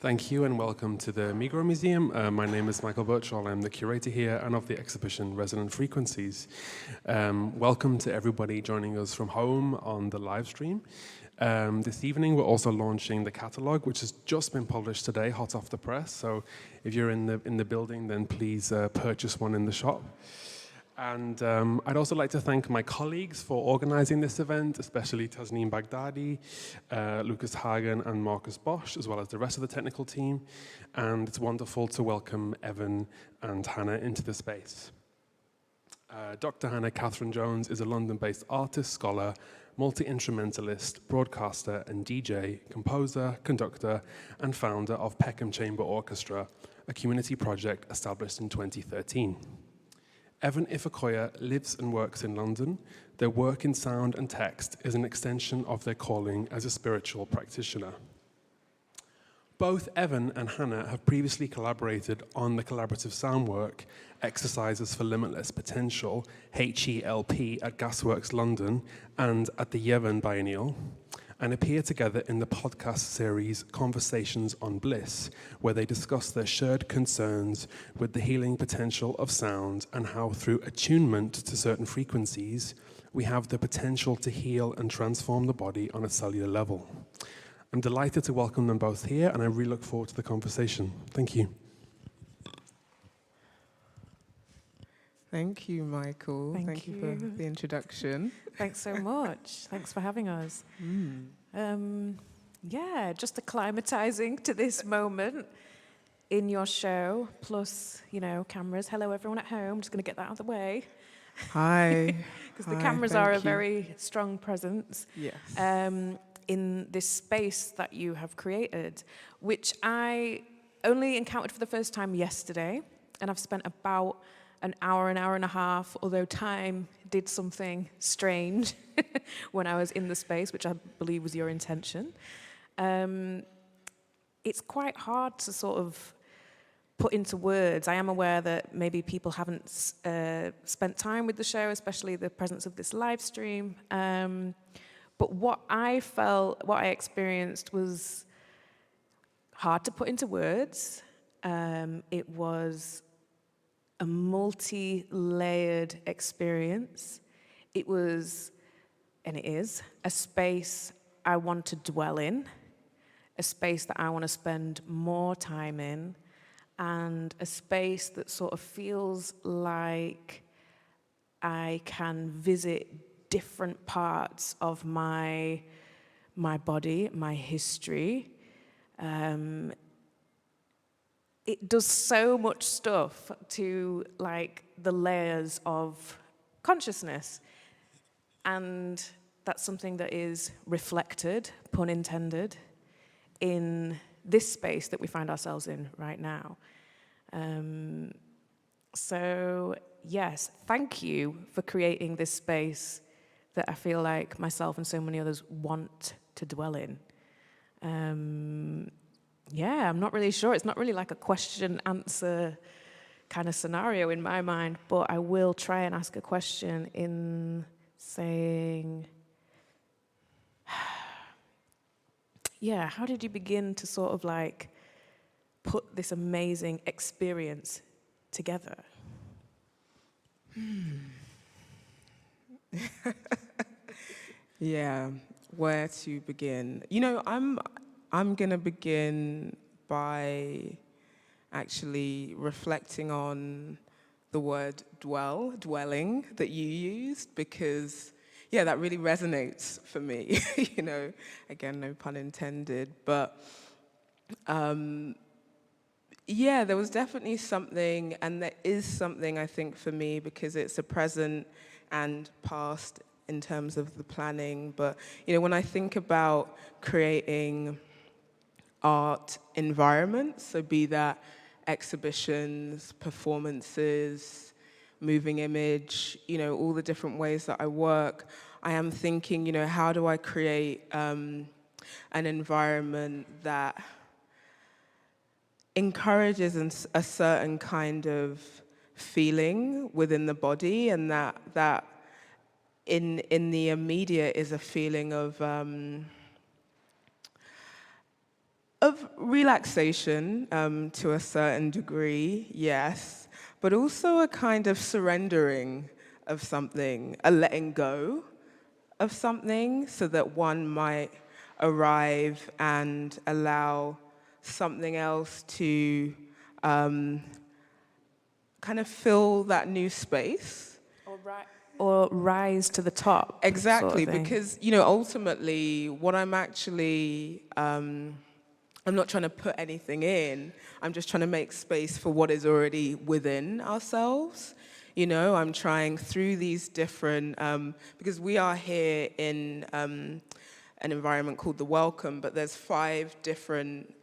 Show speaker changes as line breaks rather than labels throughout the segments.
Thank you and welcome to the Migros Museum. My name is Michael Birchall. I'm the curator here and of the exhibition Resonant Frequencies. Welcome to everybody joining us from home on the live stream. This evening we're also launching the catalogue, which has just been published today, hot off the press. So if you're in the building, then please purchase one in the shop. And I'd also like to thank my colleagues for organizing this event, especially Tasneem Baghdadi, Lucas Hagen, and Marcus Bosch, as well as the rest of the technical team. And it's wonderful to welcome Evan and Hannah into the space. Dr. Hannah Catherine Jones is a London-based artist, scholar, multi-instrumentalist, broadcaster, and DJ, composer, conductor, and founder of Peckham Chamber Orchestra, a community project established in 2013. Evan Ifekoya lives and works in London. Their work in sound and text is an extension of their calling as a spiritual practitioner. Both Evan and Hannah have previously collaborated on the collaborative sound work Exercises for Limitless Potential, HELP, at Gasworks London and at the Yemen Biennial, and appear together in the podcast series Conversations on Bliss, where they discuss their shared concerns with the healing potential of sound and how through attunement to certain frequencies, we have the potential to heal and transform the body on a cellular level. I'm delighted to welcome them both here, and I really look forward to the conversation. Thank you.
Thank you, Michael. Thank you for the introduction.
Thanks so much. Thanks for having us. Just acclimatizing to this moment in your show, plus, cameras. Hello, everyone at home. Just going to get that out of the way.
Hi.
Because the cameras are a very strong presence.
Yes.
In this space that you have created, which I only encountered for the first time yesterday, and I've spent about an hour and a half, although time did something strange when I was in the space, which I believe was your intention. It's quite hard to sort of put into words. I am aware that maybe people haven't spent time with the show, especially the presence of this live stream. But what I experienced was hard to put into words. It was a multi-layered experience. It was, and it is, a space I want to dwell in, a space that I want to spend more time in, and a space that sort of feels like I can visit different parts of my body, my history. It does so much stuff to the layers of consciousness. And that's something that is reflected, pun intended, in this space that we find ourselves in right now. So yes, thank you for creating this space that I feel like myself and so many others want to dwell in. I'm not really sure. It's not really like a question-answer kind of scenario in my mind, but I will try and ask a question in saying, how did you begin to sort of put this amazing experience together?
Yeah, where to begin? I'm going to begin by actually reflecting on the word dwelling that you used, because, that really resonates for me. Again, no pun intended. But, there was definitely something, and there is something, I think, for me, because it's a present and past in terms of the planning. But, when I think about creating art environments, so be that exhibitions, performances, moving image, all the different ways that I work, I am thinking, how do I create an environment that encourages a certain kind of feeling within the body, and that in the immediate is a feeling of of relaxation to a certain degree, yes, but also a kind of surrendering of something, a letting go of something so that one might arrive and allow something else to kind of fill that new space.
Or rise to the top.
Exactly,
sort of thing.
because, you know, ultimately what I'm actually, I'm not trying to put anything in, I'm just trying to make space for what is already within ourselves. You know, I'm trying through these different, because we are here in an environment called the Welcome, but there's 5 different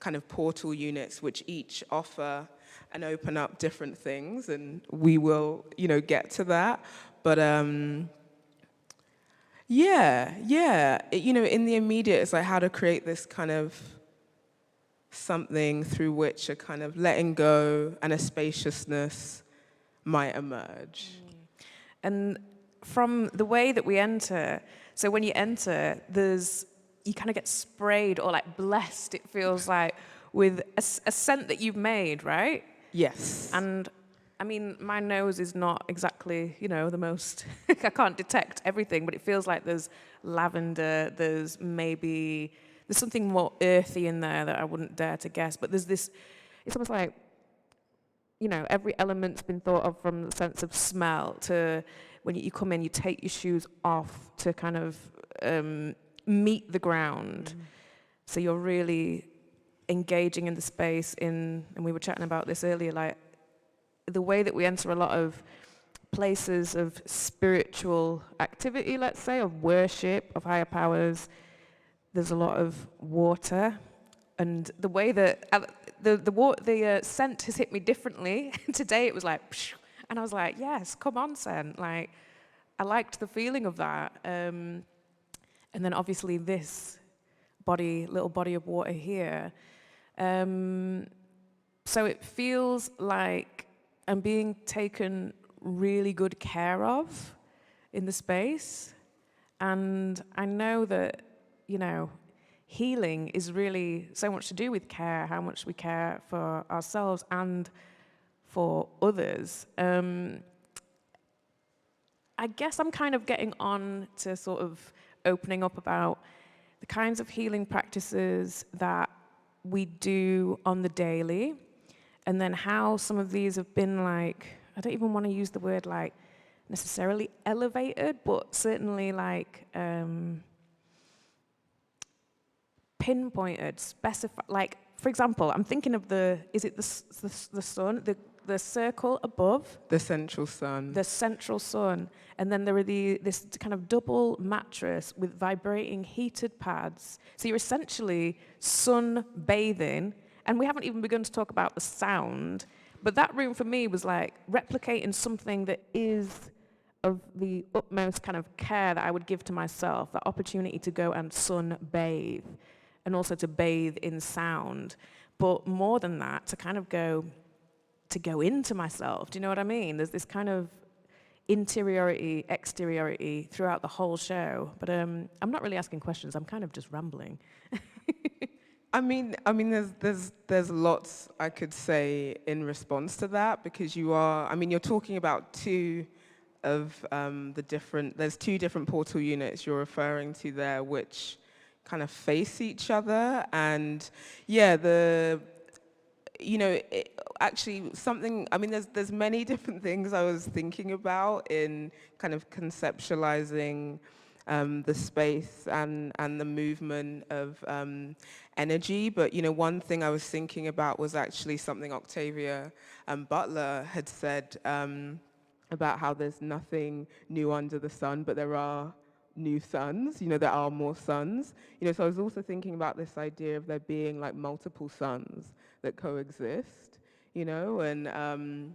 kind of portal units which each offer and open up different things, and we will, you know, get to that. But yeah, you know, in the immediate, it's like how to create this kind of something through which a kind of letting go and a spaciousness might emerge.
And from the way that we enter, so when you enter, you kind of get sprayed or like blessed, it feels like, with a scent that you've made, right?
Yes.
And I mean, my nose is not exactly, you know, the most, I can't detect everything, but it feels like there's lavender, there's something more earthy in there that I wouldn't dare to guess, but there's this, it's almost like, you know, every element's been thought of, from the sense of smell to when you come in, you take your shoes off to kind of meet the ground. So you're really engaging in the space and we were chatting about this earlier, like the way that we enter a lot of places of spiritual activity, let's say, of worship, of higher powers, there's a lot of water. And the way that the scent has hit me differently. Today it was like, psh, and I was like, yes, come on, scent. Like, I liked the feeling of that. And then obviously this little body of water here. So it feels like I'm being taken really good care of in the space. And I know that, you know, healing is really so much to do with care, how much we care for ourselves and for others. I guess I'm kind of getting on to sort of opening up about the kinds of healing practices that we do on the daily, and then how some of these have been like, I don't even want to use the word like necessarily elevated, but certainly like pinpointed, specified. Like, for example, I'm thinking of the sun, the circle above?
The central sun.
The central sun. And then there are this kind of double mattress with vibrating heated pads. So you're essentially sunbathing, and we haven't even begun to talk about the sound, but that room for me was like replicating something that is of the utmost kind of care that I would give to myself, the opportunity to go and sunbathe, and also to bathe in sound. But more than that, to kind of go into myself. Do you know what I mean? There's this kind of interiority, exteriority throughout the whole show. But I'm not really asking questions. I'm kind of just rambling.
I mean, there's lots I could say in response to that, because you're talking about two of there's 2 different portal units you're referring to there, which kind of face each other. And yeah, actually something, I mean, there's many different things I was thinking about in kind of conceptualizing the space and the movement of energy. But, you know, one thing I was thinking about was actually something Octavia Butler had said about how there's nothing new under the sun, but there are new suns, you know, there are more suns. You know, so I was also thinking about this idea of there being like multiple suns that coexist, you know, and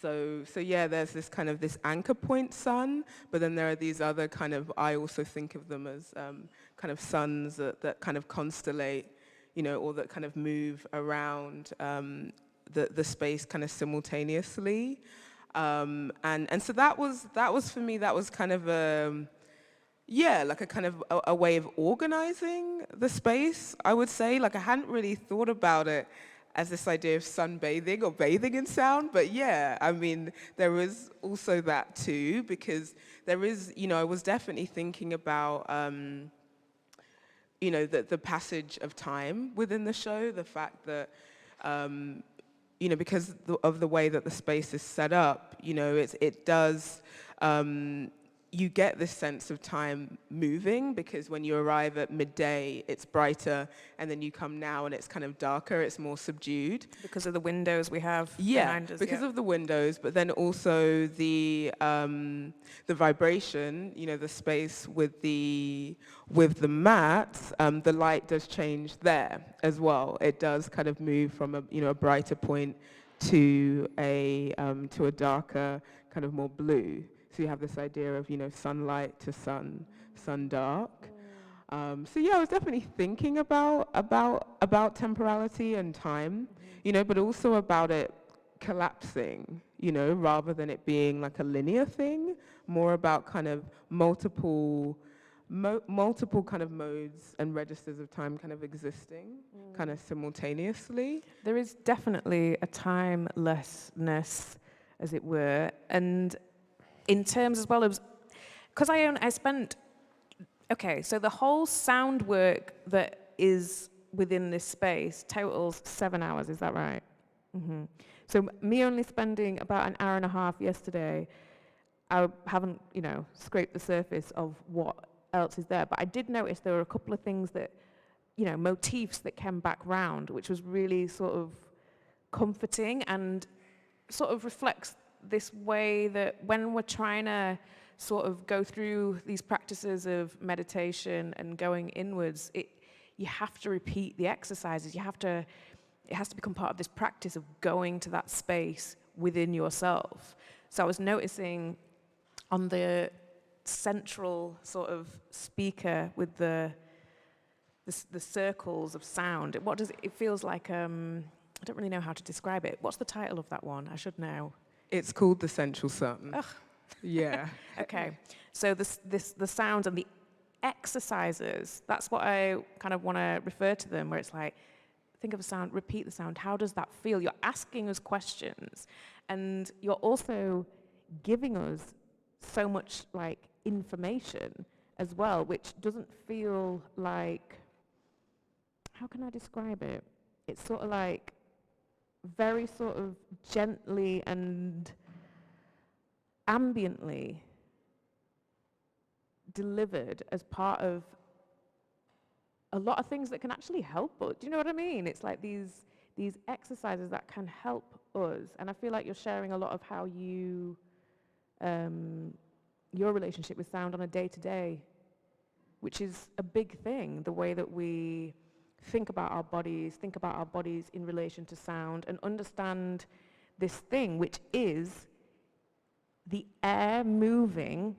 so yeah, there's this kind of this anchor point sun, but then there are these other kind of, I also think of them as kind of suns that kind of constellate, you know, or that kind of move around the space kind of simultaneously. And so that was for me, that was kind of yeah, like a kind of a way of organizing the space, I would say. Like I hadn't really thought about it as this idea of sunbathing or bathing in sound, but yeah, I mean, there was also that too, because there is, I was definitely thinking about, the passage of time within the show, the fact that, because of the way that the space is set up, it does, you get this sense of time moving, because when you arrive at midday, it's brighter, and then you come now and it's kind of darker, it's more subdued.
Because of the windows we have behind us.
Because of the windows, but then also the vibration, the space with the mats, the light does change there as well. It does kind of move from a brighter point to a darker, kind of more blue. So you have this idea of, sunlight to sun dark. So yeah, I was definitely thinking about temporality and time, but also about it collapsing, rather than it being like a linear thing, more about kind of multiple kind of modes and registers of time kind of existing kind of simultaneously.
There is definitely a timelessness, as it were, and in terms as well as, because I spent, okay, so the whole sound work that is within this space totals 7 hours, is that right? Mm-hmm. So me only spending about an hour and a half yesterday, I haven't, scraped the surface of what else is there, but I did notice there were a couple of things that, motifs that came back round, which was really sort of comforting and sort of reflects this way that when we're trying to sort of go through these practices of meditation and going inwards, you have to repeat the exercises. It has to become part of this practice of going to that space within yourself. So I was noticing on the central sort of speaker with the circles of sound, it feels like, I don't really know how to describe it. What's the title of that one? I should know.
It's called the Central Sun.
Ugh.
Yeah.
Okay. So the sounds and the exercises, that's what I kind of want to refer to them, where it's like, think of a sound, repeat the sound. How does that feel? You're asking us questions, and you're also giving us so much like information as well, which doesn't feel like, how can I describe it? It's sort of like very sort of gently and ambiently delivered as part of a lot of things that can actually help us. Do you know what I mean? It's like these exercises that can help us, and I feel like you're sharing a lot of how you your relationship with sound on a day-to-day, which is a big thing, the way that we think about our bodies in relation to sound, and understand this thing, which is the air moving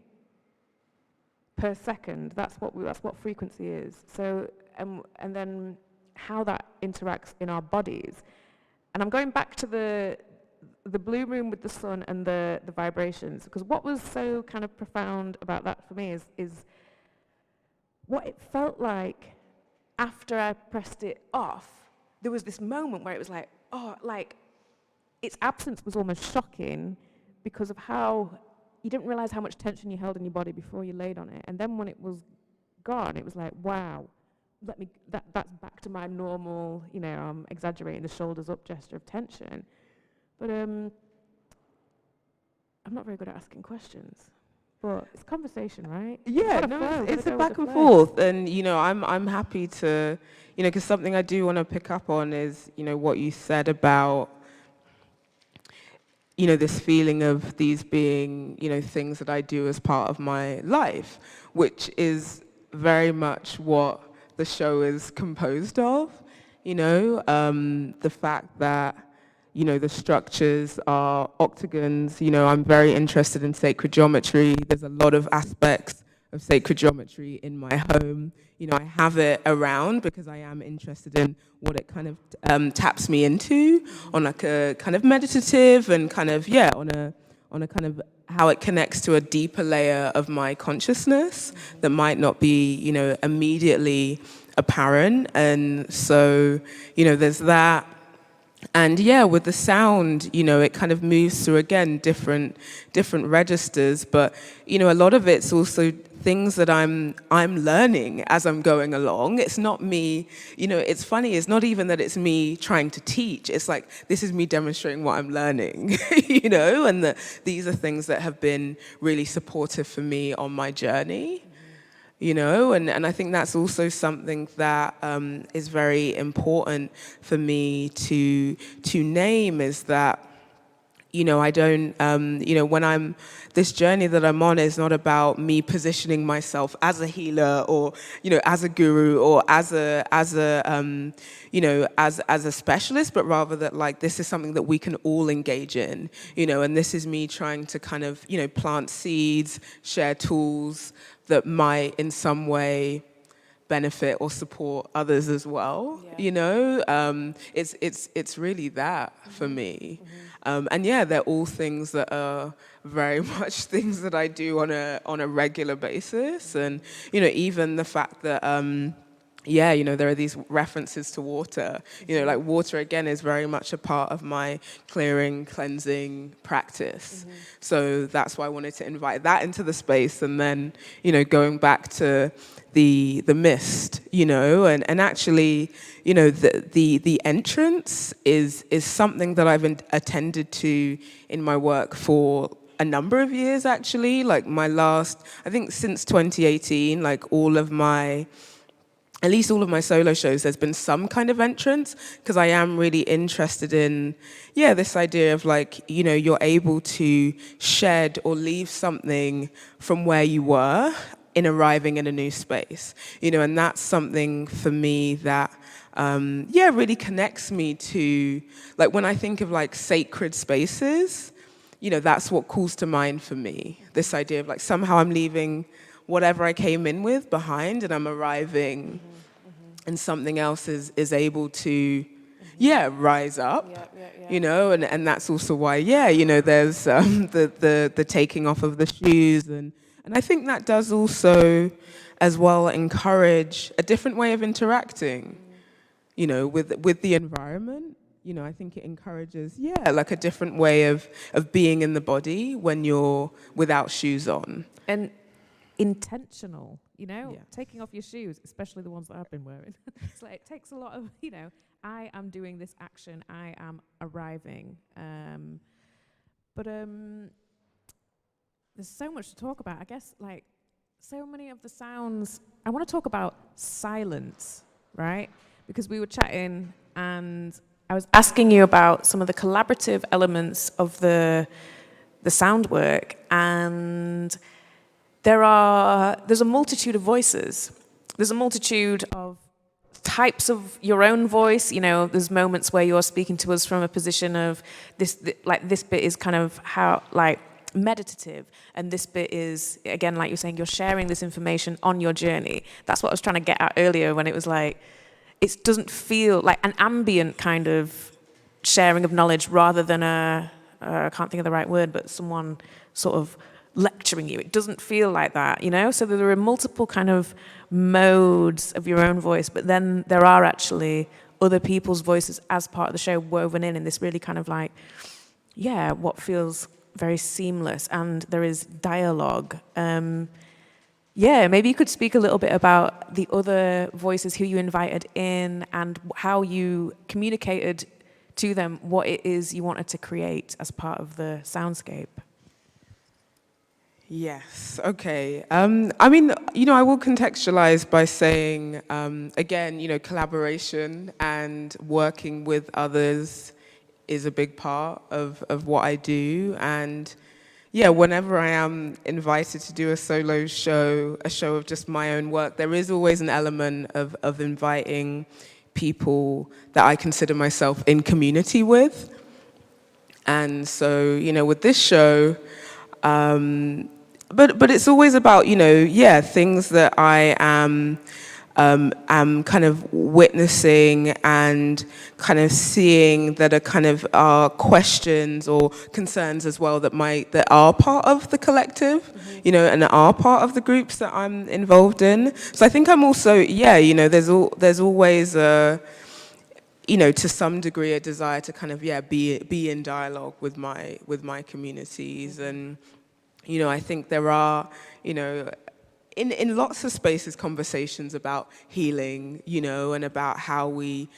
per second. That's what frequency is. So, and then how that interacts in our bodies. And I'm going back to the blue room with the sun and the vibrations, because what was so kind of profound about that for me is what it felt like after I pressed it off. There was this moment where it was like, its absence was almost shocking, because of how you didn't realize how much tension you held in your body before you laid on it. And then when it was gone, it was like, wow, that's back to my normal, I'm exaggerating, the shoulders up gesture of tension. But I'm not very good at asking questions. But it's conversation, right?
Yeah, it's a back and forth, and I'm happy to, because something I do want to pick up on is, what you said about, this feeling of these being, things that I do as part of my life, which is very much what the show is composed of. The fact that the structures are octagons. I'm very interested in sacred geometry. There's a lot of aspects of sacred geometry in my home. I have it around because I am interested in what it kind of taps me into on like a kind of meditative and kind of, on a kind of how it connects to a deeper layer of my consciousness that might not be, you know, immediately apparent. And so, you know, there's that. And yeah, with the sound, you know, it kind of moves through, again, different registers. But, you know, a lot of it's also things that I'm learning as I'm going along. It's not me, you know, it's funny, it's not even that it's me trying to teach. It's like, this is me demonstrating what I'm learning, you know, and that these are things that have been really supportive for me on my journey. You know, and I think that's also something that is very important for me to name, is that, you know, I don't, you know, this journey that I'm on is not about me positioning myself as a healer or, you know, as a guru or as a you know, as a specialist, but rather that, like, this is something that we can all engage in, you know, and this is me trying to kind of, you know, plant seeds, share tools that might in some way benefit or support others as well. Yeah. You know, it's really that for me. And yeah, they're all things that are very much things that I do on a regular basis. And, you know, even the fact that, yeah, you know, there are these references to water. You know, like water, again, is very much a part of my clearing, cleansing practice. So that's why I wanted to invite that into the space. And then, you know, going back to the mist, you know, and actually, you know, the entrance is something that I've attended to in my work for a number of years, actually. Like I think since 2018, like at least all of my solo shows, there's been some kind of entrance, because I am really interested in, yeah, this idea of, like, you know, you're able to shed or leave something from where you were in arriving in a new space, you know, and that's something for me that, yeah, really connects me to, like, when I think of, like, sacred spaces, you know, that's what calls to mind for me, this idea of, like, somehow I'm leaving whatever I came in with behind, and I'm arriving, and something else is able to, yeah, rise up, you know, and that's also why, yeah, you know, there's the taking off of the shoes, and I think that does also, as well, encourage a different way of interacting, you know, with the environment. You know, I think it encourages, yeah, like a different way of being in the body when you're without shoes on.
And intentional, you know,
Yeah.
taking off your shoes, especially the ones that I've been wearing. It's like, it takes a lot of, you know, I am doing this action, I am arriving. But there's so much to talk about. I guess, like, so many of the sounds, I want to talk about silence, right? Because we were chatting and I was asking you about some of the collaborative elements of the sound work, and there's a multitude of voices. There's a multitude of types of your own voice. You know, there's moments where you're speaking to us from a position of this bit is kind of how, like, meditative, and this bit is, again, like you're saying, you're sharing this information on your journey. That's what I was trying to get at earlier when it was like, it doesn't feel like an ambient kind of sharing of knowledge rather than I can't think of the right word, but someone sort of lecturing you. It doesn't feel like that, you know? So there are multiple kind of modes of your own voice, but then there are actually other people's voices as part of the show woven in this really kind of, like, yeah, what feels very seamless, and there is dialogue. Yeah, maybe you could speak a little bit about the other voices, who you invited in, and how you communicated to them what it is you wanted to create as part of the soundscape.
Yes, okay. I mean, you know, I will contextualize by saying, again, you know, collaboration and working with others is a big part of what I do. And yeah, whenever I am invited to do a solo show, a show of just my own work, there is always an element of inviting people that I consider myself in community with. And so, you know, with this show, but it's always about, you know, yeah, things that I am am kind of witnessing and kind of seeing that are kind of questions or concerns as well that are part of the collective, you know, and are part of the groups that I'm involved in. So I think I'm also, you know, there's always a, you know, to some degree, a desire to kind of, be in dialogue with my communities. And, you know, I think there are, you know, in lots of spaces, conversations about healing, you know, and about how we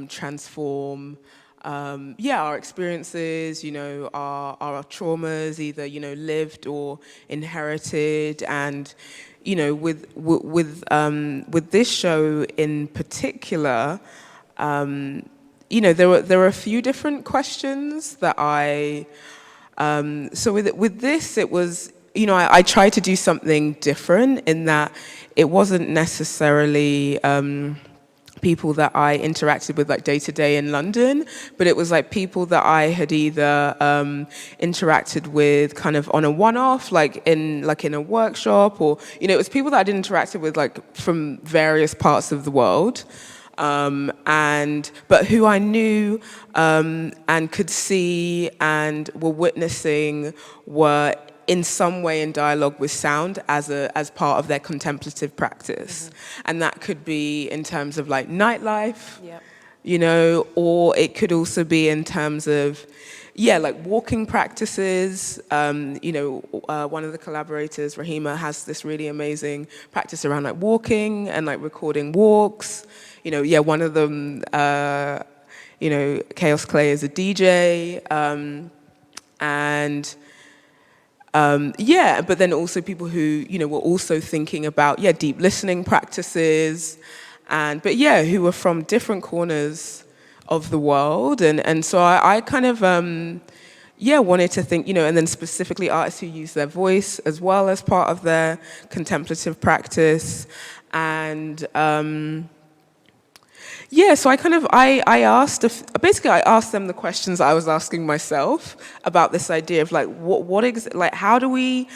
transform, our experiences, you know, our traumas, either, you know, lived or inherited. And, you know, with this show in particular, you know, there were a few different questions that so with this, it was, you know, I tried to do something different in that it wasn't necessarily people that I interacted with like day to day in London, but it was like people that I had either interacted with kind of on a one-off, like in a workshop, or, you know, it was people that I'd interacted with like from various parts of the world. But who I knew and could see and were witnessing were in some way in dialogue with sound as part of their contemplative practice. And that could be in terms of like nightlife, you know, or it could also be in terms of, like walking practices. You know, one of the collaborators, Rahima, has this really amazing practice around like walking and like recording walks. You know, one of them, you know, Chaos Clay is a DJ, but then also people who, you know, were also thinking about, deep listening practices, who were from different corners of the world. And so I kind of, wanted to think, you know, and then specifically artists who use their voice as well as part of their contemplative practice. And, so I asked them the questions I was asking myself about this idea of like how do we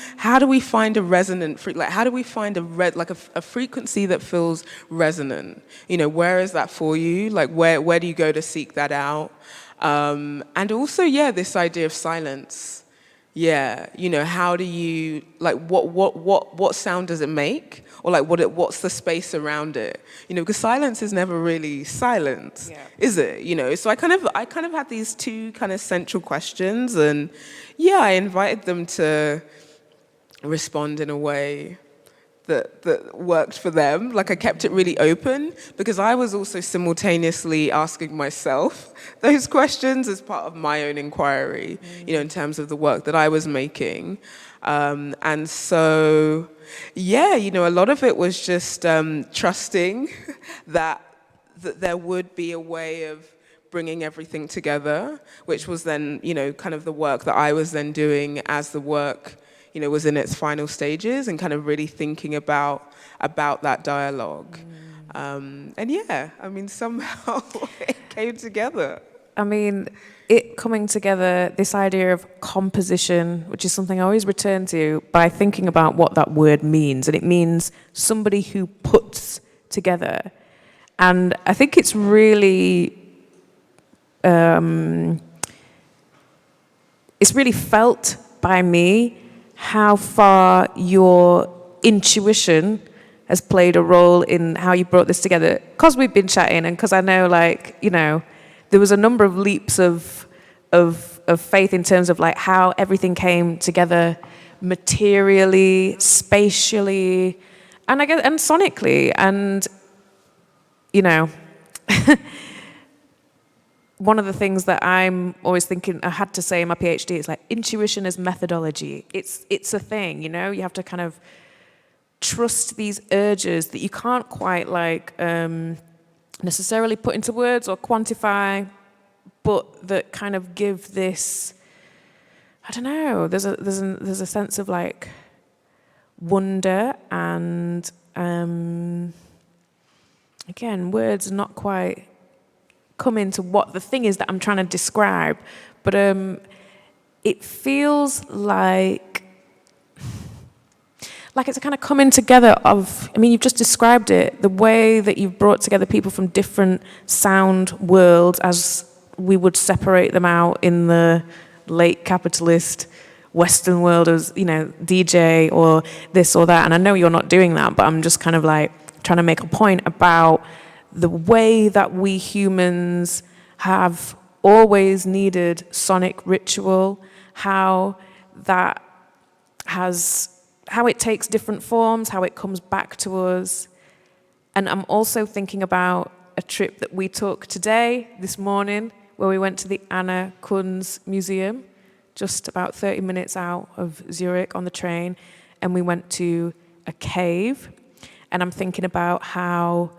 find a resonant like how do we find a frequency that feels resonant? You know, where is that for you? Like where do you go to seek that out? And also this idea of silence. Yeah, you know, how do you like what sound does it make? Or like what's the space around it? You know, because silence is never really silent, is it? You know, so I kind of had these two kind of central questions, and I invited them to respond in a way that worked for them. Like I kept it really open because I was also simultaneously asking myself those questions as part of my own inquiry, you know, in terms of the work that I was making. And so, you know, a lot of it was just trusting that there would be a way of bringing everything together, which was then, you know, kind of the work that I was then doing as the work, you know, was in its final stages, and kind of really thinking about that dialogue. And I mean, somehow it came together.
I mean, it coming together, this idea of composition, which is something I always return to by thinking about what that word means. And it means somebody who puts together. And I think it's really, felt by me how far your intuition has played a role in how you brought this together. Because we've been chatting and because I know, like, you know, there was a number of leaps of faith in terms of like how everything came together materially, spatially, and I guess and sonically. And you know, one of the things that I'm always thinking I had to say in my PhD is like intuition is methodology. It's a thing, you know. You have to kind of trust these urges that you can't quite like. Necessarily put into words or quantify, but that kind of give this, I don't know, there's a sense of like wonder and again, words not quite come into what the thing is that I'm trying to describe, but it feels like like it's a kind of coming together of, I mean, you've just described it, the way that you've brought together people from different sound worlds as we would separate them out in the late capitalist Western world as, you know, DJ or this or that. And I know you're not doing that, but I'm just kind of like trying to make a point about the way that we humans have always needed sonic ritual, how that how it takes different forms, how it comes back to us. And I'm also thinking about a trip that we took today, this morning, where we went to the Anna Kunz Museum, just about 30 minutes out of Zurich on the train, and we went to a cave. And I'm thinking about how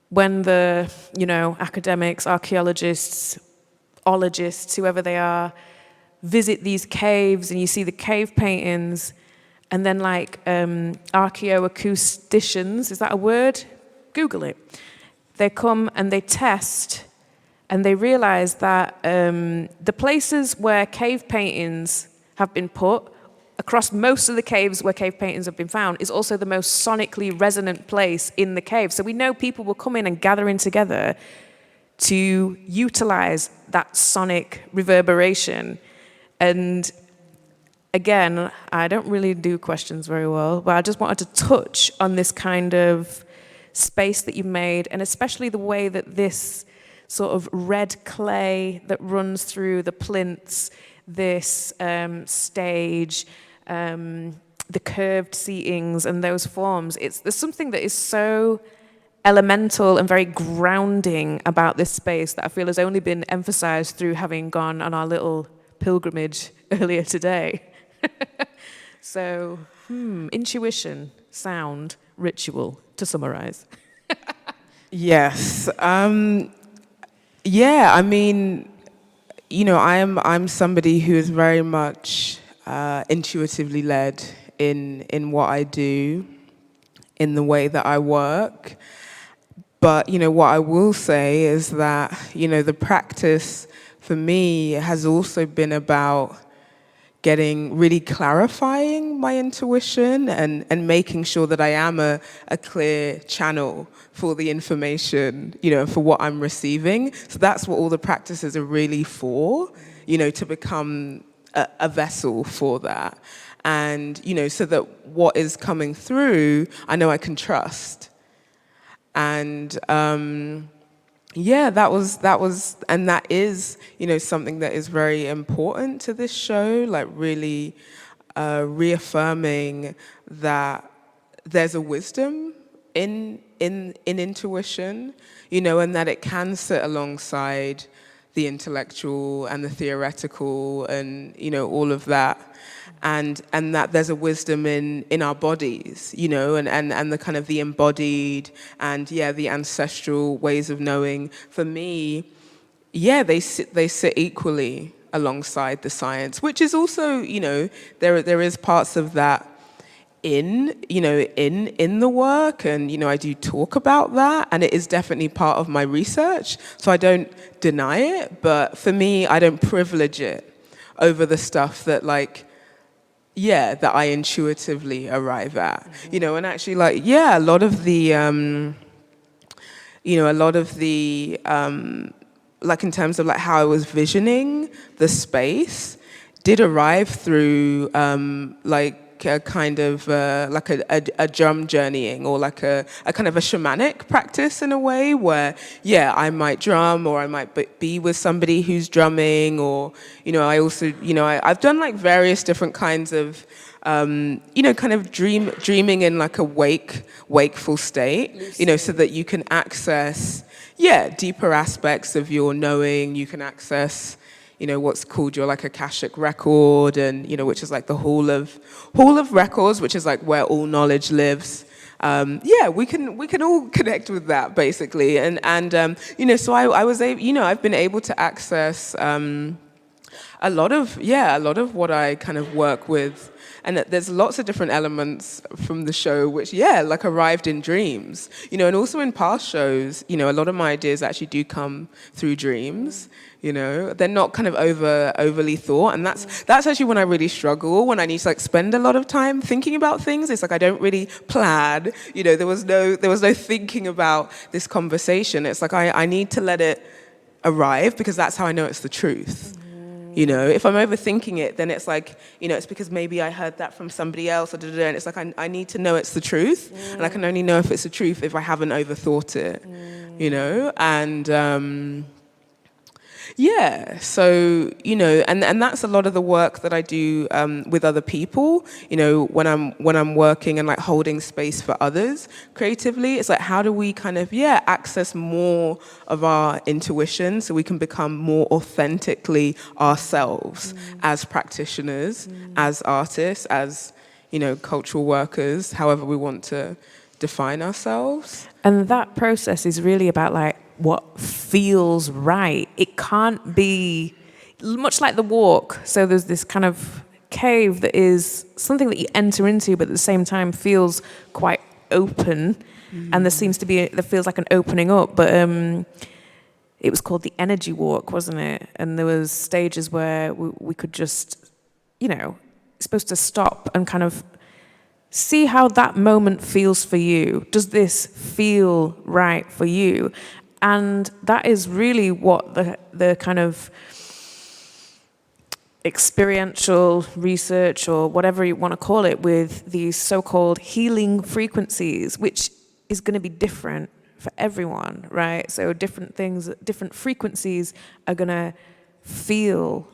when the, you know, academics, archaeologists, ologists, whoever they are, visit these caves and you see the cave paintings, and then like archaeoacousticians, is that a word? Google it. They come and they test, and they realize that the places where cave paintings have been put, across most of the caves where cave paintings have been found, is also the most sonically resonant place in the cave. So we know people will come in and gathering together to utilize that sonic reverberation. And again, I don't really do questions very well, but I just wanted to touch on this kind of space that you made, and especially the way that this sort of red clay that runs through the plinths, this stage, the curved seatings and those forms. There's something that is so elemental and very grounding about this space that I feel has only been emphasized through having gone on our little pilgrimage earlier today. So, intuition, sound, ritual, to summarize.
Yes. Yeah, I mean, you know, I'm somebody who is very much intuitively led in what I do, in the way that I work. But, you know, what I will say is that, you know, the practice for me has also been about really clarifying my intuition and making sure that I am a clear channel for the information, you know, for what I'm receiving. So that's what all the practices are really for, you know, to become a vessel for that. And, you know, so that what is coming through, I know I can trust. And yeah, that was, and that is, you know, something that is very important to this show, like really reaffirming that there's a wisdom in intuition, you know, and that it can sit alongside the intellectual and the theoretical and, you know, all of that. And that there's a wisdom in our bodies, you know, and the kind of the embodied and, yeah, the ancestral ways of knowing. For me, yeah, they sit equally alongside the science, which is also, you know, there is parts of that in the work, and, you know, I do talk about that, and it is definitely part of my research, so I don't deny it, but for me, I don't privilege it over the stuff that, like, yeah, that I intuitively arrive at, mm-hmm. You know, and actually, like, yeah, a lot of the, like, in terms of, like, how I was visioning the space, did arrive through, like, a kind of, like a drum journeying, or like a kind of a shamanic practice in a way where, yeah, I might drum, or I might be with somebody who's drumming, or, you know, I also, you know, I've done like various different kinds of, you know, kind of dreaming in like a wakeful state, you know, so that you can access, yeah, deeper aspects of your knowing. You can access, you know, what's called your like Akashic record, and, you know, which is like the hall of records, which is like where all knowledge lives. Yeah, we can all connect with that basically, and you know, so I was able, you know, I've been able to access a lot of what I kind of work with And there's lots of different elements from the show which, yeah, like arrived in dreams, you know, and also in past shows, you know, a lot of my ideas actually do come through dreams. You know, they're not kind of overly thought, and that's actually when I really struggle, when I need to like spend a lot of time thinking about things. It's like I don't really plan. You know, there was no thinking about this conversation. It's like I need to let it arrive, because that's how I know it's the truth. You know, if I'm overthinking it, then it's like, you know, it's because maybe I heard that from somebody else, and it's like I need to know it's the truth, and I can only know if it's the truth if I haven't overthought it. You know, and. Yeah, so, you know, and that's a lot of the work that I do with other people, you know, when I'm working and like holding space for others creatively. It's like, how do we kind of, access more of our intuition so we can become more authentically ourselves as practitioners, as artists, as, you know, cultural workers, however we want to define ourselves.
And that process is really about like, what feels right. It can't be, much like the walk, so there's this kind of cave that is something that you enter into, but at the same time feels quite open, and there feels like an opening up, but it was called the energy walk, wasn't it? And there was stages where we could just, you know, supposed to stop and kind of see how that moment feels for you. Does this feel right for you? And that is really what the kind of experiential research, or whatever you want to call it, with these so-called healing frequencies, which is going to be different for everyone, right? So different things, different frequencies are going to feel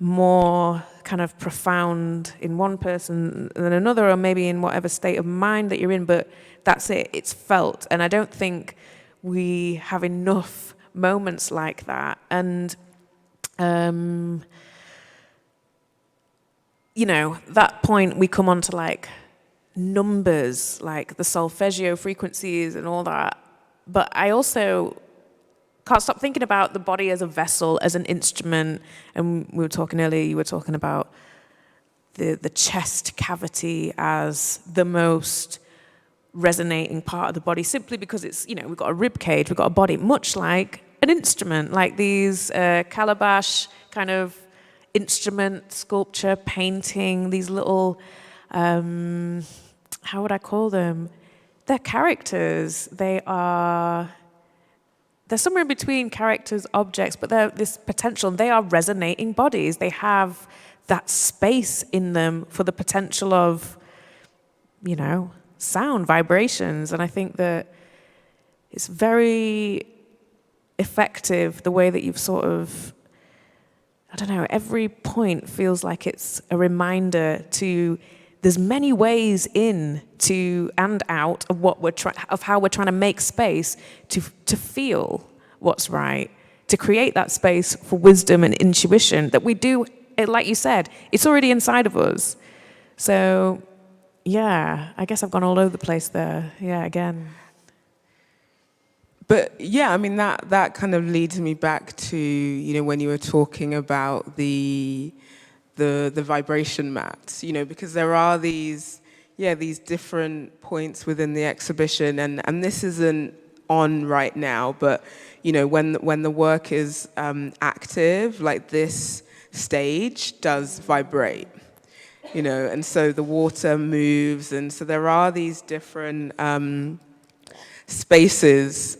more kind of profound in one person than another, or maybe in whatever state of mind that you're in, but that's it, it's felt. And I don't think we have enough moments like that. And, you know, that point we come on to like numbers, like the solfeggio frequencies and all that. But I also can't stop thinking about the body as a vessel, as an instrument. And we were talking earlier, you were talking about the chest cavity as the most resonating part of the body, simply because it's, you know, we've got a rib cage, we've got a body, much like an instrument, like these calabash kind of instrument sculpture, painting, these little, how would I call them? They're characters. They're somewhere in between characters, objects, but they're this potential. They are resonating bodies. They have that space in them for the potential of, you know, sound, vibrations. And I think that it's very effective, the way that you've sort of, I don't know, every point feels like it's a reminder to, there's many ways in to and out of what of how we're trying to make space to feel what's right, to create that space for wisdom and intuition that we do, like you said, it's already inside of us. So yeah, I guess I've gone all over the place there. Yeah, again.
But yeah, I mean, that kind of leads me back to, you know, when you were talking about the vibration mats, you know, because there are these different points within the exhibition, and this isn't on right now, but, you know, when the work is active, like this stage does vibrate. You know, and so the water moves, and so there are these different spaces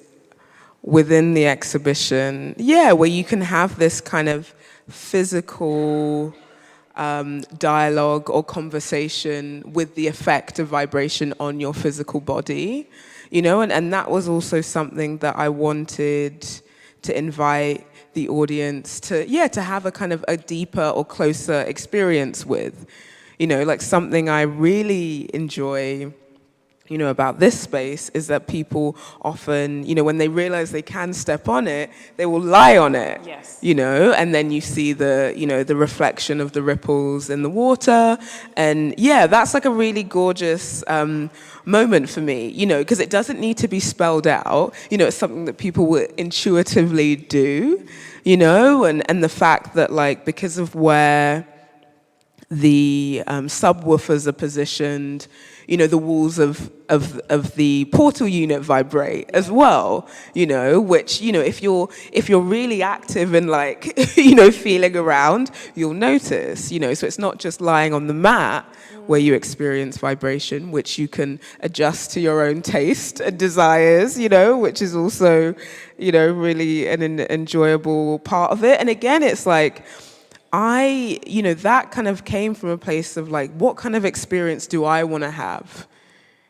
within the exhibition, where you can have this kind of physical dialogue or conversation with the effect of vibration on your physical body, you know, and that was also something that I wanted to invite the audience to have a kind of a deeper or closer experience with. You know, like something I really enjoy, you know, about this space is that people often, you know, when they realize they can step on it, they will lie on it.
Yes.
You know, and then you see the, you know, the reflection of the ripples in the water. And yeah, that's like a really gorgeous moment for me, you know, because it doesn't need to be spelled out. You know, it's something that people will intuitively do, you know, and the fact that, like, because of where the subwoofers are positioned, you know, the walls of the portal unit vibrate as well, you know, which, you know, if you're really active and like, you know, feeling around, you'll notice, you know, so it's not just lying on the mat where you experience vibration, which you can adjust to your own taste and desires, you know, which is also, you know, really an enjoyable part of it. And again, it's like, you know, that kind of came from a place of like, what kind of experience do I want to have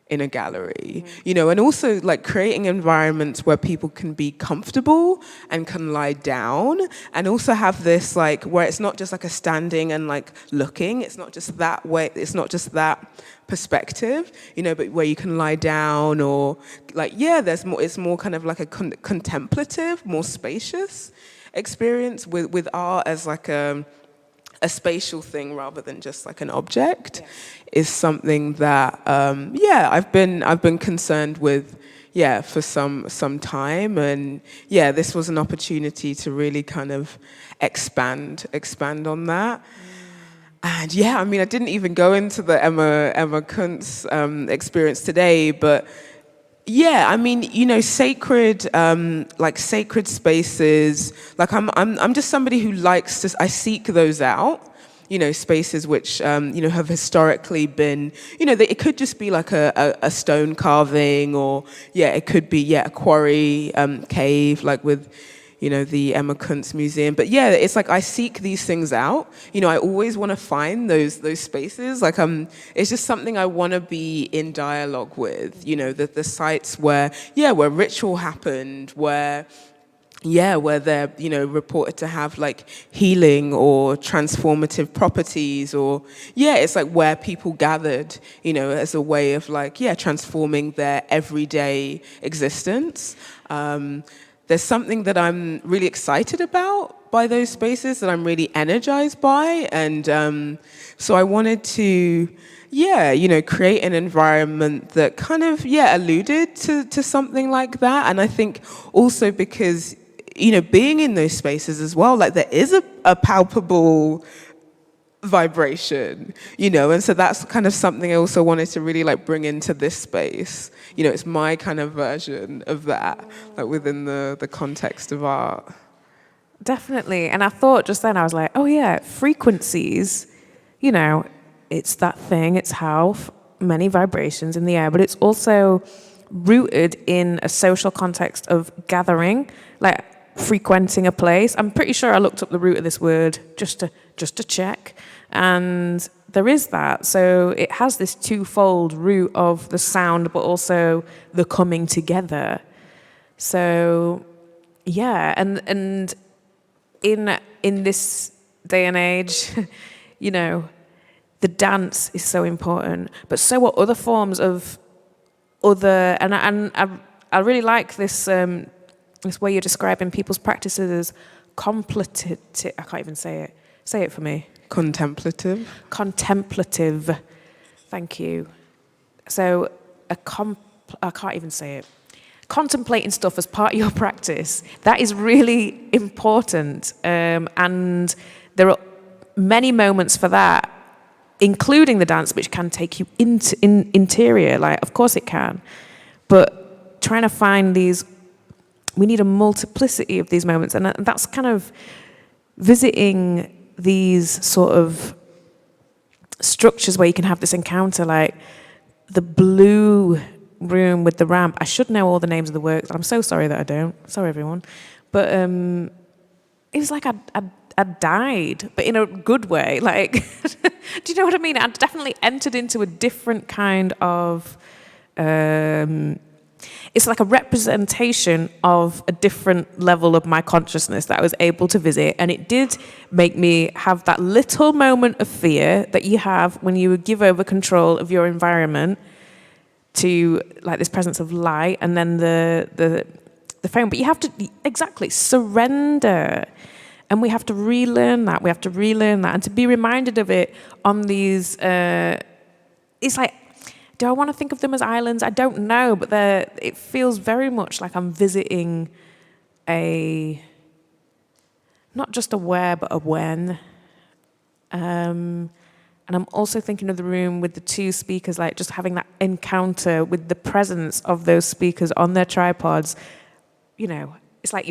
in a gallery? You know, and also like creating environments where people can be comfortable and can lie down, and also have this like, where it's not just like a standing and like looking, it's not just that way, it's not just that perspective, you know, but where you can lie down, or like, yeah, there's more, it's more kind of like a contemplative, more spacious experience with art as like a spatial thing rather than just like an object, is something that I've been concerned with for some time. And this was an opportunity to really kind of expand on that. And I mean, I didn't even go into the Emma Kuntz experience today, but I mean, you know, sacred spaces, like I'm just somebody who likes to, I seek those out, you know, spaces which, you know, have historically been, you know, it could just be like a stone carving, or, it could be, a quarry cave, like with, you know, the Emma Kuntz Museum. But it's like I seek these things out. You know, I always want to find those spaces. Like it's just something I want to be in dialogue with. You know, the sites where ritual happened, where they're, you know, reported to have like healing or transformative properties, or it's like where people gathered, you know, as a way of like transforming their everyday existence. There's something that I'm really excited about by those spaces, that I'm really energized by. And so I wanted to, you know, create an environment that kind of, alluded to something like that. And I think also because, you know, being in those spaces as well, like there is a palpable vibration, you know, and so that's kind of something I also wanted to really like bring into this space. You know, it's my kind of version of that, like within the context of art.
Definitely. And I thought just then, I was like, oh yeah, frequencies, you know, it's that thing, it's how many vibrations in the air, but it's also rooted in a social context of gathering, like frequenting a place. I'm pretty sure I looked up the root of this word just to check. And there is that. So it has this twofold root of the sound, but also the coming together. So, and in this day and age, you know, the dance is so important, but so are other forms of other, and I really like this this way you're describing people's practices as contemplative. I can't even say it. Say it for me.
Contemplative.
Contemplative. Thank you. So I can't even say it. Contemplating stuff as part of your practice, that is really important. And there are many moments for that, including the dance, which can take you into interior. Like, of course it can. But trying to find these, we need a multiplicity of these moments. And that's kind of visiting these sort of structures where you can have this encounter, like the blue room with the ramp. I should know all the names of the works. I'm so sorry that I don't. Sorry, everyone. But it was like I died, but in a good way. Like, do you know what I mean? I definitely entered into a different kind of... it's like a representation of a different level of my consciousness that I was able to visit. And it did make me have that little moment of fear that you have when you give over control of your environment to like this presence of light and then the phone. But you have to, exactly, surrender. And we have to relearn that. We have to relearn that. And to be reminded of it on these, it's like, do I want to think of them as islands? I don't know, but it feels very much like I'm visiting not just a where, but a when. And I'm also thinking of the room with the two speakers, like just having that encounter with the presence of those speakers on their tripods. You know, it's like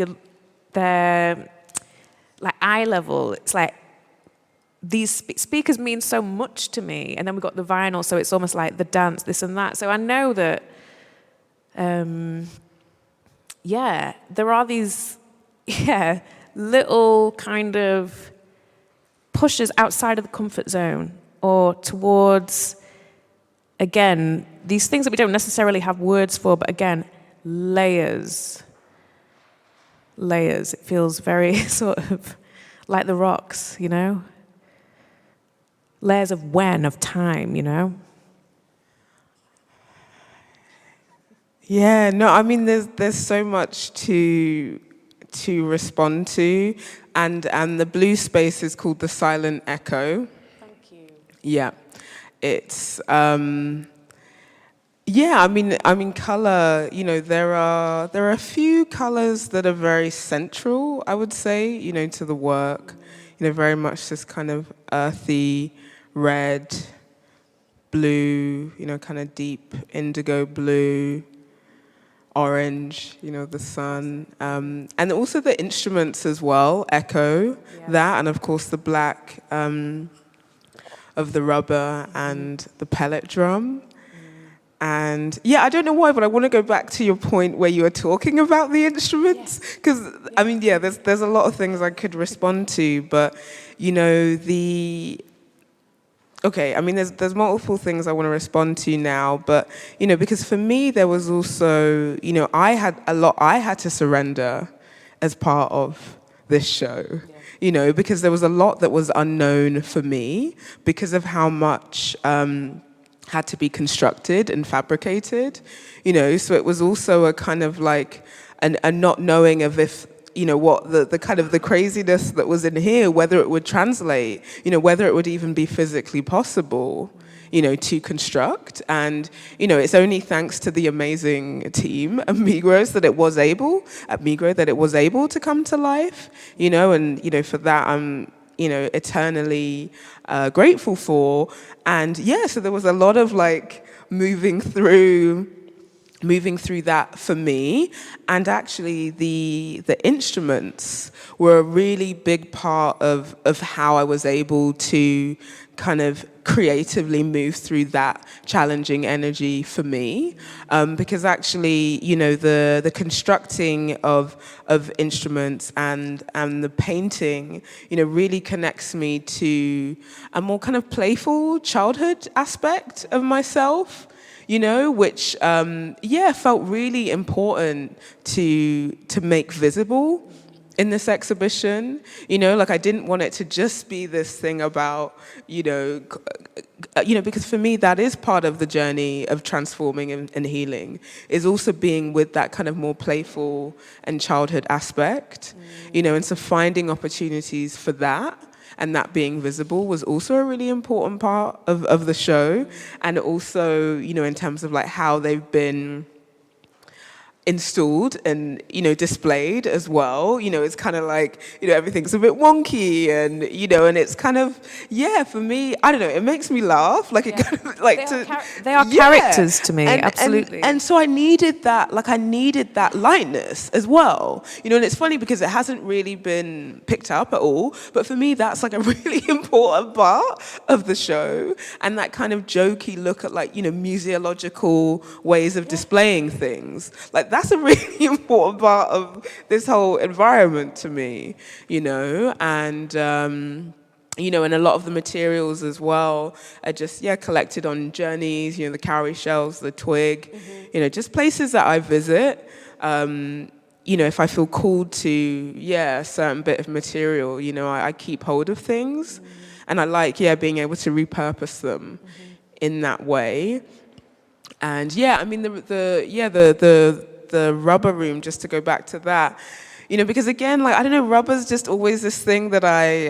they're like eye level. It's like these speakers mean so much to me. And then we've got the vinyl, so it's almost like the dance, this and that. So I know that, there are these, little kind of pushes outside of the comfort zone or towards, again, these things that we don't necessarily have words for, but again, layers. Layers. It feels very sort of like the rocks, you know? Layers of time, you know?
Yeah, no, I mean, there's so much to respond to, and the blue space is called the silent echo.
Thank you.
Yeah, it's I mean, color. You know, there are a few colors that are very central, I would say, you know, to the work. You know, very much this kind of earthy red, blue. You know, kind of deep indigo blue. Orange, you know, the sun, and also the instruments as well echo that, and of course the black of the rubber and the pellet drum. And I don't know why, but I want to go back to your point where you were talking about the instruments, because I mean, there's a lot of things I could respond to, but you know, okay, I mean, there's multiple things I want to respond to now, but, you know, because for me, there was also, you know, I had to surrender as part of this show, you know, because there was a lot that was unknown for me because of how much had to be constructed and fabricated, you know, so it was also a kind of like a not knowing of if, you know, what the kind of the craziness that was in here, whether it would translate, you know, whether it would even be physically possible, you know, to construct. And, you know, it's only thanks to the amazing team at Migros that it was able to come to life, you know, and, you know, for that I'm, you know, eternally grateful for. And so there was a lot of like moving through that for me, and actually the instruments were a really big part of how I was able to kind of creatively move through that challenging energy for me, because actually, you know, the constructing of instruments and the painting, you know, really connects me to a more kind of playful childhood aspect of myself, you know, which, felt really important to make visible in this exhibition. You know, like I didn't want it to just be this thing about, you know, because for me that is part of the journey of transforming and healing, is also being with that kind of more playful and childhood aspect, you know, and so finding opportunities for that. And that being visible was also a really important part of the show. And also, you know, in terms of like how they've been installed and, you know, displayed as well. You know, it's kind of like, you know, everything's a bit wonky and, you know, and it's kind of, for me, I don't know, it makes me laugh. Like it kind of like
they are characters to me, absolutely.
And so I needed that lightness as well. You know, and it's funny because it hasn't really been picked up at all, but for me, that's like a really important part of the show. And that kind of jokey look at like, you know, museological ways of displaying things. Like that's a really important part of this whole environment to me, you know, and, you know, and a lot of the materials as well are just, collected on journeys, you know, the cowrie shells, the twig, you know, just places that I visit, you know, if I feel called to, a certain bit of material, you know, I keep hold of things and I like, being able to repurpose them in that way. And I mean, the rubber room, just to go back to that, you know, because again, like, I don't know, rubber's just always this thing that I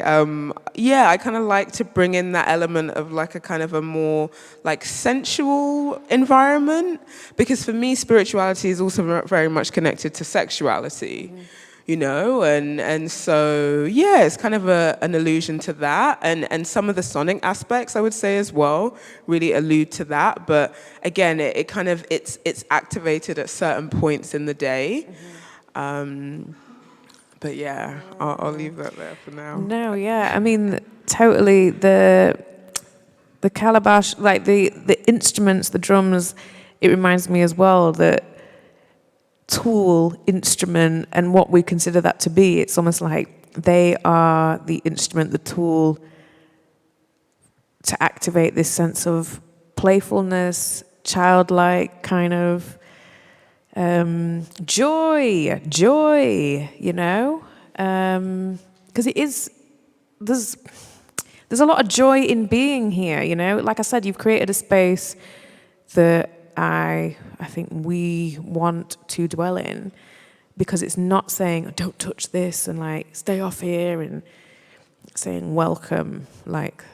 kind of like to bring in that element of like a kind of a more like sensual environment, because for me, spirituality is also very much connected to sexuality. you know, and so yeah, it's kind of an allusion to that, and some of the sonic aspects I would say as well really allude to that. But again, it kind of it's activated at certain points in the day. But yeah, I'll leave that there for now.
No, yeah, I mean, totally. The calabash, like the instruments, the drums, it reminds me as well that tool, instrument, and what we consider that to be, it's almost like they are the instrument, the tool to activate this sense of playfulness, childlike kind of joy, you know, because there's a lot of joy in being here, you know. Like I said, you've created a space that I think we want to dwell in, because it's not saying, oh, don't touch this and like stay off here, and saying welcome, like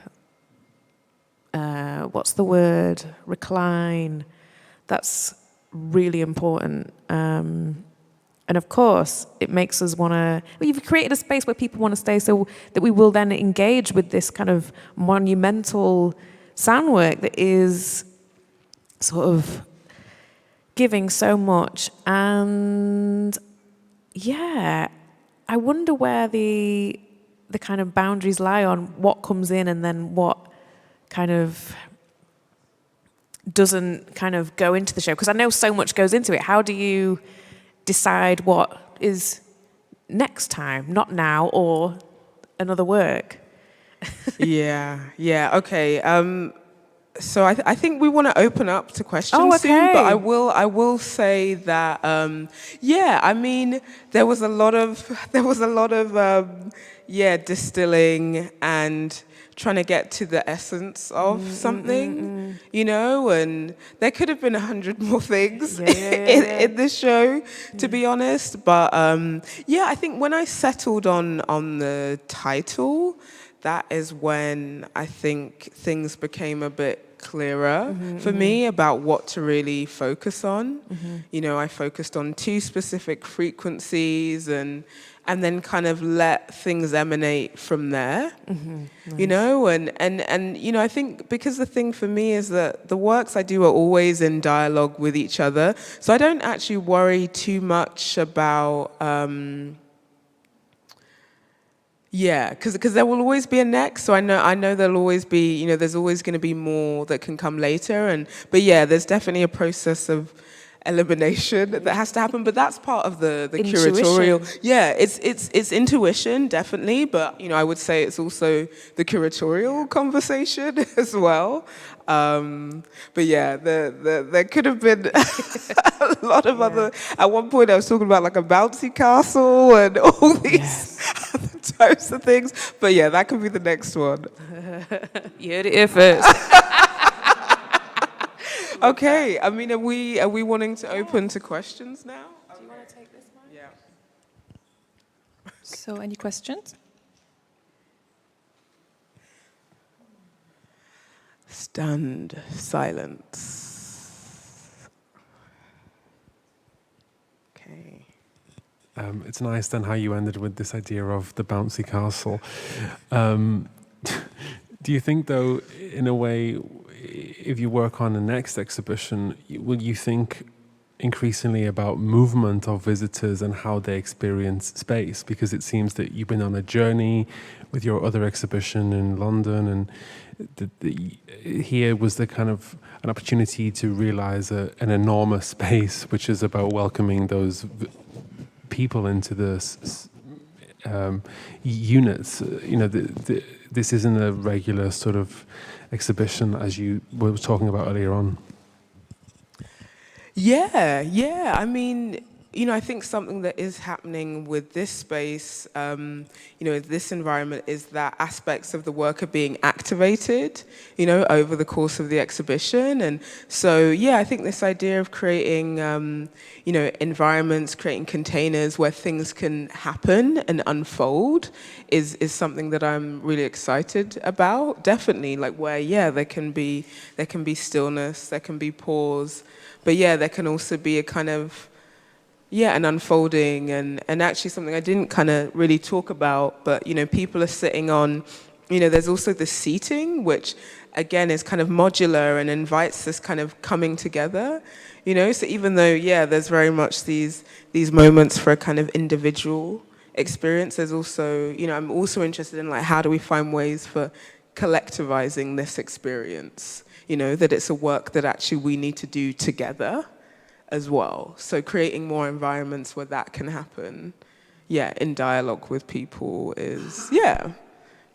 what's the word, recline. That's really important. And of course, it makes us want to, well, you've created a space where people want to stay, so that we will then engage with this kind of monumental sound work that is sort of giving so much. And yeah, I wonder where the kind of boundaries lie on what comes in and then what kind of doesn't kind of go into the show, because I know so much goes into it. How do you decide what is next time, not now, or another work?
yeah, okay. So I think we want to open up to questions soon, but I will say that yeah, I mean there was a lot of distilling and trying to get to the essence of something, you know, and there could have been 100 more things in this show, to be honest. But yeah, I think when I settled on the title, that is when I think things became a bit clearer for me about what to really focus on. You know, I focused on 2 specific frequencies and then kind of let things emanate from there. Nice. You know, and you know, I think because the thing for me is that the works I do are always in dialogue with each other, so I don't actually worry too much about yeah, because there will always be a next. So I know there'll always be, you know, there's always going to be more that can come later. But yeah, there's definitely a process of elimination that has to happen. But that's part of the curatorial. Yeah, it's intuition, definitely. But you know, I would say it's also the curatorial conversation as well. But yeah, there could have been a lot of other. At one point, I was talking about like a bouncy castle and all these other types of things. But yeah, that could be the next one.
You heard it here first.
Okay, I mean, are we wanting to open to questions now?
Do you want to take this one?
Yeah.
So, any questions?
Stunned silence. Okay.
It's nice then how you ended with this idea of the bouncy castle. Do you think, though, in a way, if you work on the next exhibition, will you think increasingly about movement of visitors and how they experience space? Because it seems that you've been on a journey with your other exhibition in London, and here was the kind of an opportunity to realize an enormous space, which is about welcoming those people into the units. You know, this isn't a regular sort of exhibition, as you were talking about earlier on.
Yeah. I mean, you know, I think something that is happening with this space, you know, this environment, is that aspects of the work are being activated, you know, over the course of the exhibition. And so, yeah, I think this idea of creating, you know, environments, creating containers where things can happen and unfold is something that I'm really excited about. Definitely, like where, yeah, there can be stillness, there can be pause, but yeah, there can also be a kind of yeah, and unfolding, and actually something I didn't kind of really talk about, but, you know, people are sitting on, you know, there's also the seating, which again is kind of modular and invites this kind of coming together, you know, so even though, yeah, there's very much these moments for a kind of individual experience, there's also, you know, I'm also interested in like, how do we find ways for collectivizing this experience, you know, that it's a work that actually we need to do together as well. So creating more environments where that can happen, yeah, in dialogue with people is, yeah,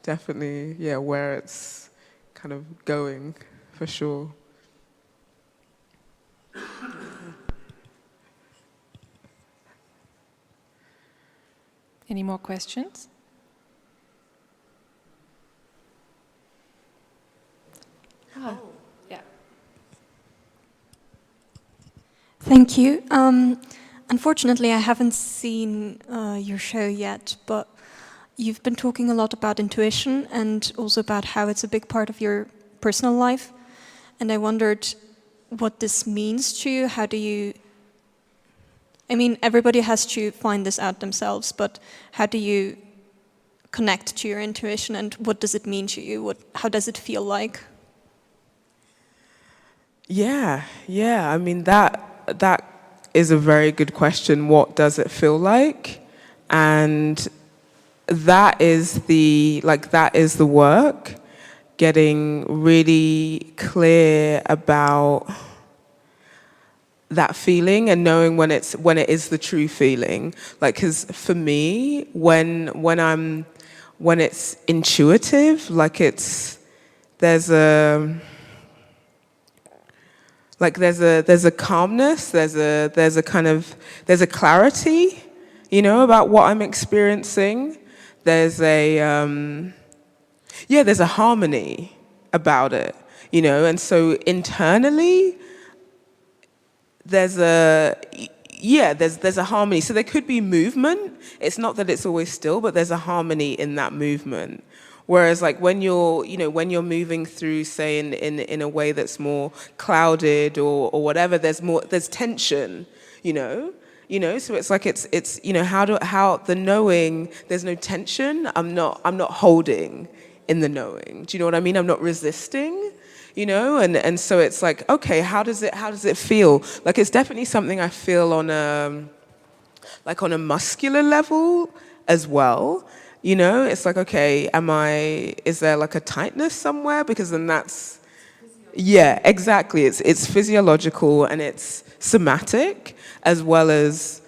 definitely, yeah, where it's kind of going, for sure.
Any more questions? Oh, yeah.
Thank you. Unfortunately, I haven't seen your show yet, but you've been talking a lot about intuition and also about how it's a big part of your personal life. And I wondered what this means to you. How do you... I mean, everybody has to find this out themselves, but how do you connect to your intuition, and what does it mean to you? How does it feel like?
Yeah, I mean, that is a very good question. What does it feel like? And that is the work, getting really clear about that feeling and knowing when it is the true feeling. Like, because for me, when it's intuitive, like there's a calmness, there's a clarity, you know, about what I'm experiencing. There's a harmony about it, you know, and so internally there's a harmony. So there could be movement. It's not that it's always still, but there's a harmony in that movement. Whereas like when you're moving through, say, in a way that's more clouded or whatever, there's tension, you know, so it's like it's you know, how the knowing, there's no tension. I'm not holding in the knowing. Do you know what I mean? I'm not resisting, you know, and so it's like, okay, how does it feel? Like, it's definitely something I feel on a muscular level as well. You know, it's like, okay, is there like a tightness somewhere? Because then that's, yeah, exactly. It's physiological and it's somatic as well as,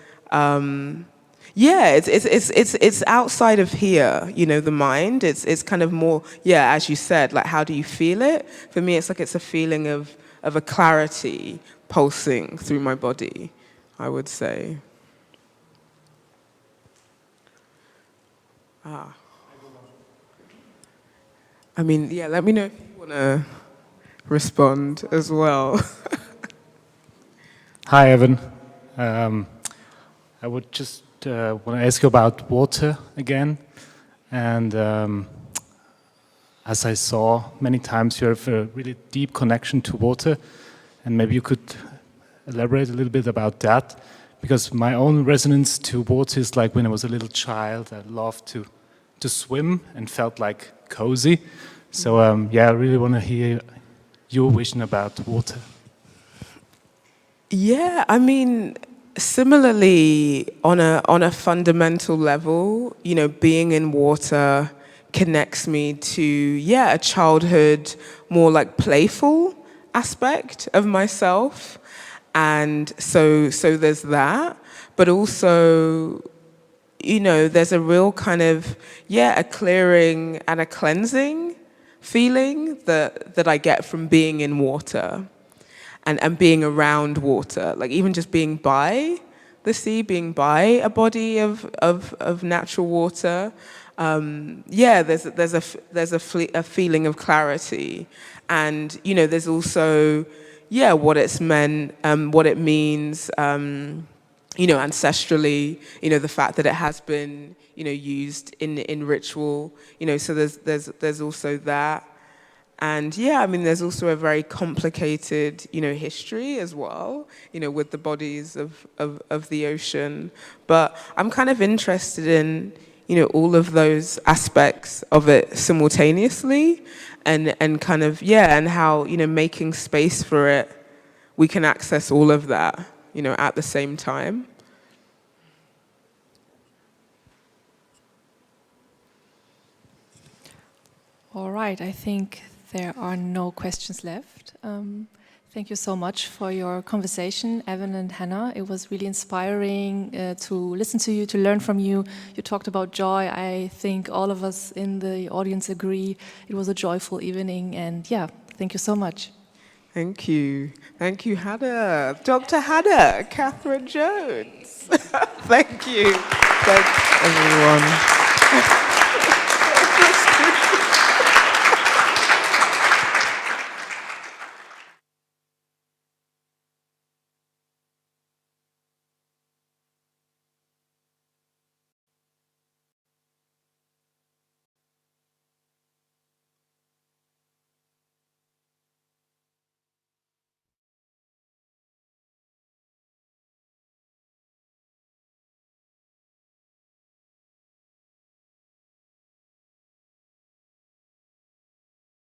it's outside of here, you know, the mind. It's kind of more, yeah, as you said, like, how do you feel it? For me, it's like it's a feeling of a clarity pulsing through my body, I would say. I mean, yeah, let me know if you want to respond as well.
Hi, Evan. I would just want to ask you about water again. And as I saw many times, you have a really deep connection to water. And maybe you could elaborate a little bit about that. Because my own resonance to water is like when I was a little child, I loved to swim and felt like cozy. So I really want to hear your vision about water.
Yeah, I mean, similarly, on a fundamental level, you know, being in water connects me to, a childhood, more like playful aspect of myself. And so there's that, but also, you know, there's a real kind of, a clearing and a cleansing feeling that I get from being in water and being around water. Like, even just being by the sea, being by a body of natural water. There's a feeling of clarity. And, you know, there's also, what it's meant, what it means, you know, ancestrally, you know, the fact that it has been, you know, used in ritual, you know, so there's also that. And yeah, I mean, there's also a very complicated, history as well, with the bodies of the ocean. But I'm kind of interested in, all of those aspects of it simultaneously, and kind of, and how, making space for it, we can access all of that, at the same time.
All right, I think there are no questions left. Thank you so much for your conversation, Evan and Hannah. It was really inspiring to listen to you, to learn from you. You talked about joy. I think all of us in the audience agree it was a joyful evening. And yeah, thank you so much.
Thank you. Thank you, Hannah. Dr. Hannah, Catherine Jones. Thank you. Thanks, everyone.